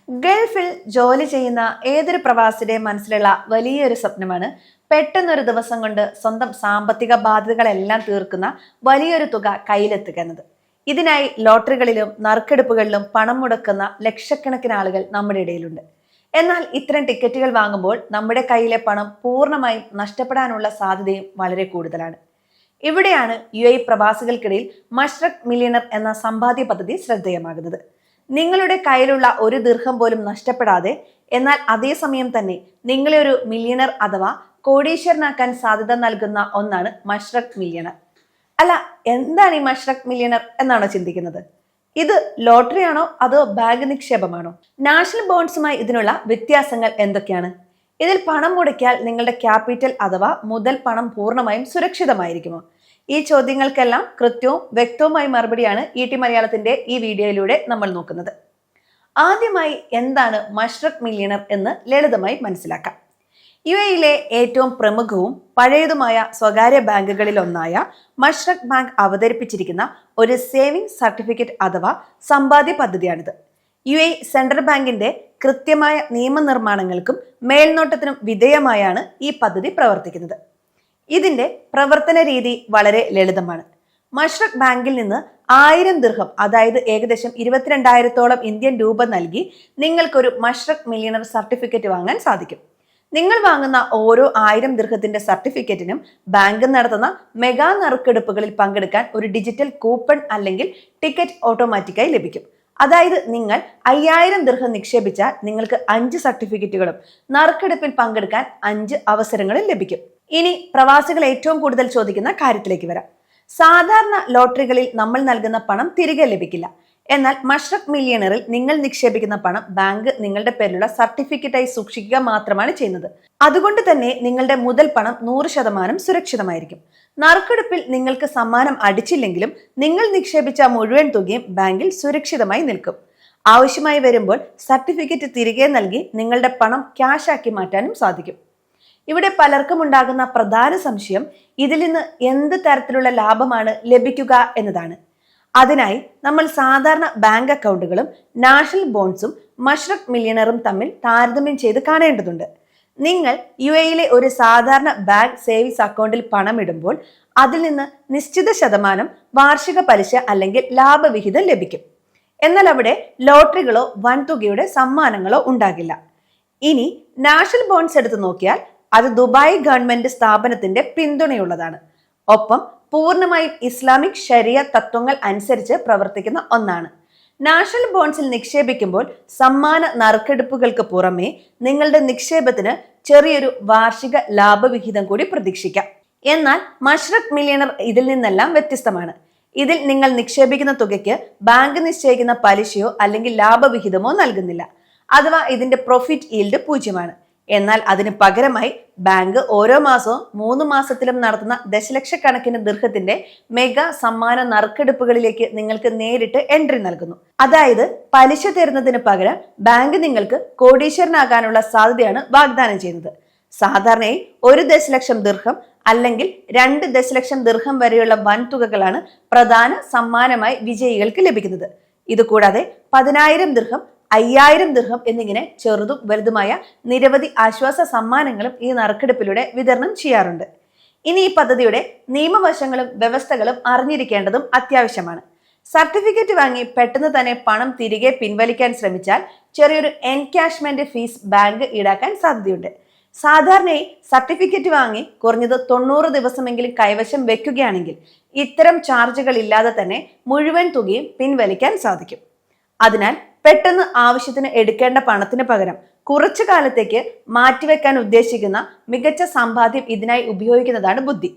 ഗൾഫിൽ ജോലി ചെയ്യുന്ന ഏതൊരു പ്രവാസിയുടെ മനസ്സിലുള്ള വലിയൊരു സ്വപ്നമാണ് പെട്ടെന്നൊരു ദിവസം കൊണ്ട് സ്വന്തം സാമ്പത്തിക ബാധ്യതകളെല്ലാം തീർക്കുന്ന വലിയൊരു തുക കയ്യിലെത്തുക എന്നത്. ഇതിനായി ലോട്ടറികളിലും നറുക്കെടുപ്പുകളിലും പണം മുടക്കുന്ന ലക്ഷക്കണക്കിന് ആളുകൾ നമ്മുടെ ഇടയിലുണ്ട്. എന്നാൽ ഇത്തരം ടിക്കറ്റുകൾ വാങ്ങുമ്പോൾ നമ്മുടെ കയ്യിലെ പണം പൂർണ്ണമായും നഷ്ടപ്പെടാനുള്ള സാധ്യതയും വളരെ കൂടുതലാണ്. ഇവിടെയാണ് UAE പ്രവാസികൾക്കിടയിൽ മഷ്റഖ് മില്യണർ എന്ന സമ്പാദ്യ പദ്ധതി ശ്രദ്ധേയമാകുന്നത്. നിങ്ങളുടെ കയ്യിലുള്ള ഒരു ദിർഹം പോലും നഷ്ടപ്പെടാതെ, എന്നാൽ അതേസമയം തന്നെ നിങ്ങളെ ഒരു മില്യണർ അഥവാ കോടീശ്വരനാക്കാൻ സാധ്യത നൽകുന്ന ഒന്നാണ് മഷ്റഖ് മില്യണർ. അല്ല, എന്താണ് ഈ മഷ്റഖ് മില്യണർ എന്നാണോ ചിന്തിക്കുന്നത്? ഇത് ലോട്ടറി ആണോ അതോ ബാങ്ക് നിക്ഷേപമാണോ? നാഷണൽ ബോണ്ട്സുമായി ഇതിനുള്ള വ്യത്യാസങ്ങൾ എന്തൊക്കെയാണ്? ഇതിൽ പണം മുടക്കിയാൽ നിങ്ങളുടെ ക്യാപിറ്റൽ അഥവാ മുതൽ പണം പൂർണ്ണമായും സുരക്ഷിതമായിരിക്കുമോ? ഈ ചോദ്യങ്ങൾക്കെല്ലാം കൃത്യവും വ്യക്തവുമായ മറുപടിയാണ് ET മലയാളത്തിന്റെ ഈ വീഡിയോയിലൂടെ നമ്മൾ നോക്കുന്നത്. ആദ്യമായി എന്താണ് മഷ്റഖ് മില്യണർ എന്ന് ലളിതമായി മനസ്സിലാക്കാം. UAEയിലെ ഏറ്റവും പ്രമുഖവും പഴയതുമായ സ്വകാര്യ ബാങ്കുകളിൽ ഒന്നായ മഷ്റഖ് ബാങ്ക് അവതരിപ്പിച്ചിരിക്കുന്ന ഒരു സേവിംഗ് സർട്ടിഫിക്കറ്റ് അഥവാ സമ്പാദ്യ പദ്ധതിയാണിത്. UAE സെൻട്രൽ ബാങ്കിന്റെ കൃത്യമായ നിയമനിർമ്മാണങ്ങൾക്കും മേൽനോട്ടത്തിനും വിധേയമായാണ് ഈ പദ്ധതി പ്രവർത്തിക്കുന്നത്. ഇതിന്റെ പ്രവർത്തന രീതി വളരെ ലളിതമാണ്. മഷ്റഖ് ബാങ്കിൽ നിന്ന് 1000 ദിർഹം, അതായത് ഏകദേശം 22,000 ഇന്ത്യൻ രൂപ നൽകി നിങ്ങൾക്കൊരു മഷ്റഖ് മില്യണർ സർട്ടിഫിക്കറ്റ് വാങ്ങാൻ സാധിക്കും. നിങ്ങൾ വാങ്ങുന്ന ഓരോ 1000 ദിർഹത്തിന്റെ സർട്ടിഫിക്കറ്റിനും ബാങ്ക് നടത്തുന്ന മെഗാ നറുക്കെടുപ്പുകളിൽ പങ്കെടുക്കാൻ ഒരു ഡിജിറ്റൽ കൂപ്പൺ അല്ലെങ്കിൽ ടിക്കറ്റ് ഓട്ടോമാറ്റിക്കായി ലഭിക്കും. അതായത് നിങ്ങൾ 5000 ദിർഹം നിക്ഷേപിച്ചാൽ നിങ്ങൾക്ക് 5 സർട്ടിഫിക്കറ്റുകളും നറുക്കെടുപ്പിൽ പങ്കെടുക്കാൻ 5 അവസരങ്ങളും ലഭിക്കും. ഇനി പ്രവാസികൾ ഏറ്റവും കൂടുതൽ ചോദിക്കുന്ന കാര്യത്തിലേക്ക് വരാം. സാധാരണ ലോട്ടറികളിൽ നമ്മൾ നൽകുന്ന പണം തിരികെ ലഭിക്കില്ല. എന്നാൽ മഷ്റഖ് മില്യണറിൽ നിങ്ങൾ നിക്ഷേപിക്കുന്ന പണം ബാങ്ക് നിങ്ങളുടെ പേരിലുള്ള സർട്ടിഫിക്കറ്റായി സൂക്ഷിക്കുക മാത്രമാണ് ചെയ്യുന്നത്. അതുകൊണ്ട് തന്നെ നിങ്ങളുടെ മുതൽ പണം 100% സുരക്ഷിതമായിരിക്കും. നറുക്കെടുപ്പിൽ നിങ്ങൾക്ക് സമ്മാനം അടിച്ചില്ലെങ്കിലും നിങ്ങൾ നിക്ഷേപിച്ച മുഴുവൻ തുകയും ബാങ്കിൽ സുരക്ഷിതമായി നിൽക്കും. ആവശ്യമായി വരുമ്പോൾ സർട്ടിഫിക്കറ്റ് തിരികെ നൽകി നിങ്ങളുടെ പണം ക്യാഷ് ആക്കി മാറ്റാനും സാധിക്കും. ഇവിടെ പലർക്കും ഉണ്ടാകുന്ന പ്രധാന സംശയം ഇതിൽ നിന്ന് എന്ത് തരത്തിലുള്ള ലാഭമാണ് ലഭിക്കുക എന്നതാണ്. അതിനായി നമ്മൾ സാധാരണ ബാങ്ക് അക്കൗണ്ടുകളും നാഷണൽ ബോണ്ട്സും മഷ്റഖ് മില്യണറും തമ്മിൽ താരതമ്യം ചെയ്ത് കാണേണ്ടതുണ്ട്. നിങ്ങൾ UAEയിലെ ഒരു സാധാരണ ബാങ്ക് സേവിങ്സ് അക്കൗണ്ടിൽ പണം ഇടുമ്പോൾ അതിൽ നിന്ന് നിശ്ചിത ശതമാനം വാർഷിക പലിശ അല്ലെങ്കിൽ ലാഭവിഹിതം ലഭിക്കും. എന്നാൽ അവിടെ ലോട്ടറികളോ വൻതുകയുടെ സമ്മാനങ്ങളോ ഉണ്ടാകില്ല. ഇനി നാഷണൽ ബോണ്ട്സ് എടുത്തു നോക്കിയാൽ അത് ദുബായ് ഗവൺമെന്റ് സ്ഥാപനത്തിന്റെ പിന്തുണയുള്ളതാണ്. ഒപ്പം പൂർണ്ണമായും ഇസ്ലാമിക് ശരിയ തത്വങ്ങൾ അനുസരിച്ച് പ്രവർത്തിക്കുന്ന ഒന്നാണ്. നാഷണൽ ബോണ്ട്സിൽ നിക്ഷേപിക്കുമ്പോൾ സമ്മാന നറുക്കെടുപ്പുകൾക്ക് പുറമെ നിങ്ങളുടെ നിക്ഷേപത്തിന് ചെറിയൊരു വാർഷിക ലാഭവിഹിതം കൂടി പ്രതീക്ഷിക്കാം. എന്നാൽ മഷ്റഖ് മില്യണർ ഇതിൽ നിന്നെല്ലാം വ്യത്യസ്തമാണ്. ഇതിൽ നിങ്ങൾ നിക്ഷേപിക്കുന്ന തുകയ്ക്ക് ബാങ്ക് നിശ്ചയിക്കുന്ന പലിശയോ അല്ലെങ്കിൽ ലാഭവിഹിതമോ നൽകുന്നില്ല. അഥവാ ഇതിന്റെ പ്രോഫിറ്റ് ഈൽഡ് 0ആണ്. എന്നാൽ അതിന് പകരമായി ബാങ്ക് ഓരോ മാസവും 3 മാസത്തിലും നടത്തുന്ന ദശലക്ഷക്കണക്കിന് ദിർഹത്തിന്റെ മെഗാ സമ്മാന നറുക്കെടുപ്പുകളിലേക്ക് നിങ്ങൾക്ക് നേരിട്ട് എൻട്രി നൽകുന്നു. അതായത് പലിശ തരുന്നതിന് പകരം ബാങ്ക് നിങ്ങൾക്ക് കോടീശ്വരനാകാനുള്ള സാധ്യതയാണ് വാഗ്ദാനം ചെയ്യുന്നത്. സാധാരണയായി 1 ദശലക്ഷം ദിർഹം അല്ലെങ്കിൽ 2 ദശലക്ഷം ദിർഹം വരെയുള്ള വൻതുകകളാണ് പ്രധാന സമ്മാനമായി വിജയികൾക്ക് ലഭിക്കുന്നത്. ഇതുകൂടാതെ 10,000 ദിർഹം, 5000 ദിർഹം എന്നിങ്ങനെ ചെറുതും വലുതുമായ നിരവധി ആശ്വാസ സമ്മാനങ്ങളും ഈ നറുക്കെടുപ്പിലൂടെ വിതരണം ചെയ്യാറുണ്ട്. ഇനി ഈ പദ്ധതിയുടെ നിയമവശങ്ങളും വ്യവസ്ഥകളും അറിഞ്ഞിരിക്കേണ്ടതും അത്യാവശ്യമാണ്. സർട്ടിഫിക്കറ്റ് വാങ്ങി പെട്ടെന്ന് തന്നെ പണം തിരികെ പിൻവലിക്കാൻ ശ്രമിച്ചാൽ ചെറിയൊരു എൻകാഷ്മെന്റ് ഫീസ് ബാങ്ക് ഈടാക്കാൻ സാധ്യതയുണ്ട്. സാധാരണയായി സർട്ടിഫിക്കറ്റ് വാങ്ങി കുറഞ്ഞത് 90 ദിവസമെങ്കിലും കൈവശം വെക്കുകയാണെങ്കിൽ ഇത്തരം ചാർജുകൾ ഇല്ലാതെ തന്നെ മുഴുവൻ തുകയും പിൻവലിക്കാൻ സാധിക്കും. അതിനാൽ പെട്ടെന്ന് ആവശ്യത്തിന് എടുക്കേണ്ട പണത്തിന് പകരം കുറച്ചു കാലത്തേക്ക് മാറ്റിവെക്കാൻ ഉദ്ദേശിക്കുന്ന മികച്ച സമ്പാദ്യം ഇതിനായി ഉപയോഗിക്കുന്നതാണ് ബുദ്ധി.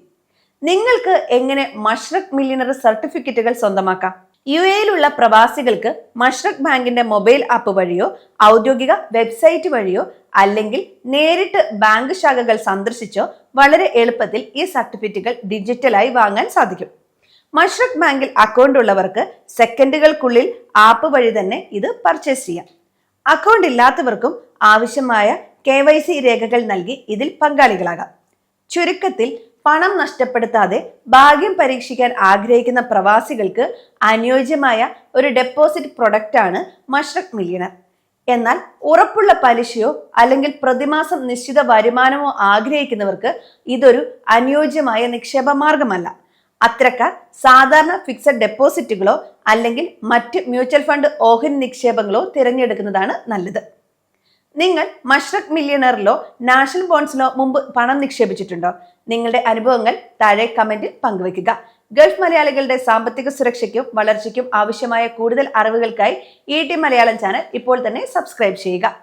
നിങ്ങൾക്ക് എങ്ങനെ മഷ്റഖ് മില്യണർ സർട്ടിഫിക്കറ്റുകൾ സ്വന്തമാക്കാം? UAEയിലുള്ള പ്രവാസികൾക്ക് മഷ്റഖ് ബാങ്കിന്റെ മൊബൈൽ ആപ്പ് വഴിയോ ഔദ്യോഗിക വെബ്സൈറ്റ് വഴിയോ അല്ലെങ്കിൽ നേരിട്ട് ബാങ്ക് ശാഖകൾ സന്ദർശിച്ചോ വളരെ എളുപ്പത്തിൽ ഈ സർട്ടിഫിക്കറ്റുകൾ ഡിജിറ്റലായി വാങ്ങാൻ സാധിക്കും. മഷ്റഖ് ബാങ്കിൽ അക്കൗണ്ട് ഉള്ളവർക്ക് സെക്കൻഡുകൾക്കുള്ളിൽ ആപ്പ് വഴി തന്നെ ഇത് പർച്ചേസ് ചെയ്യാം. അക്കൗണ്ട് ഇല്ലാത്തവർക്കും ആവശ്യമായ KYC രേഖകൾ നൽകി ഇതിൽ പങ്കാളികളാകാം. ചുരുക്കത്തിൽ പണം നഷ്ടപ്പെടുത്താതെ ഭാഗ്യം പരീക്ഷിക്കാൻ ആഗ്രഹിക്കുന്ന പ്രവാസികൾക്ക് അനുയോജ്യമായ ഒരു ഡെപ്പോസിറ്റ് പ്രൊഡക്റ്റ് ആണ് മഷ്റഖ് മില്യണർ. എന്നാൽ ഉറപ്പുള്ള പലിശയോ അല്ലെങ്കിൽ പ്രതിമാസം നിശ്ചിത വരുമാനമോ ആഗ്രഹിക്കുന്നവർക്ക് ഇതൊരു അനുയോജ്യമായ നിക്ഷേപ മാർഗമല്ല. അത്തരക്കാർ സാധാരണ ഫിക്സഡ് ഡെപ്പോസിറ്റുകളോ അല്ലെങ്കിൽ മറ്റ് മ്യൂച്വൽ ഫണ്ട് ഓഹരി നിക്ഷേപങ്ങളോ തിരഞ്ഞെടുക്കുന്നതാണ് നല്ലത്. നിങ്ങൾ മഷ്റഖ് മില്യണറിലോ നാഷണൽ ബോൺഡ്സിലോ മുമ്പ് പണം നിക്ഷേപിച്ചിട്ടുണ്ടോ? നിങ്ങളുടെ അനുഭവങ്ങൾ താഴെ കമന്റിൽ പങ്കുവയ്ക്കുക. ഗൾഫ് മലയാളികളുടെ സാമ്പത്തിക സുരക്ഷയ്ക്കും വളർച്ചയ്ക്കും ആവശ്യമായ കൂടുതൽ അറിവുകൾക്കായി ET മലയാളം ചാനൽ ഇപ്പോൾ തന്നെ സബ്സ്ക്രൈബ് ചെയ്യുക.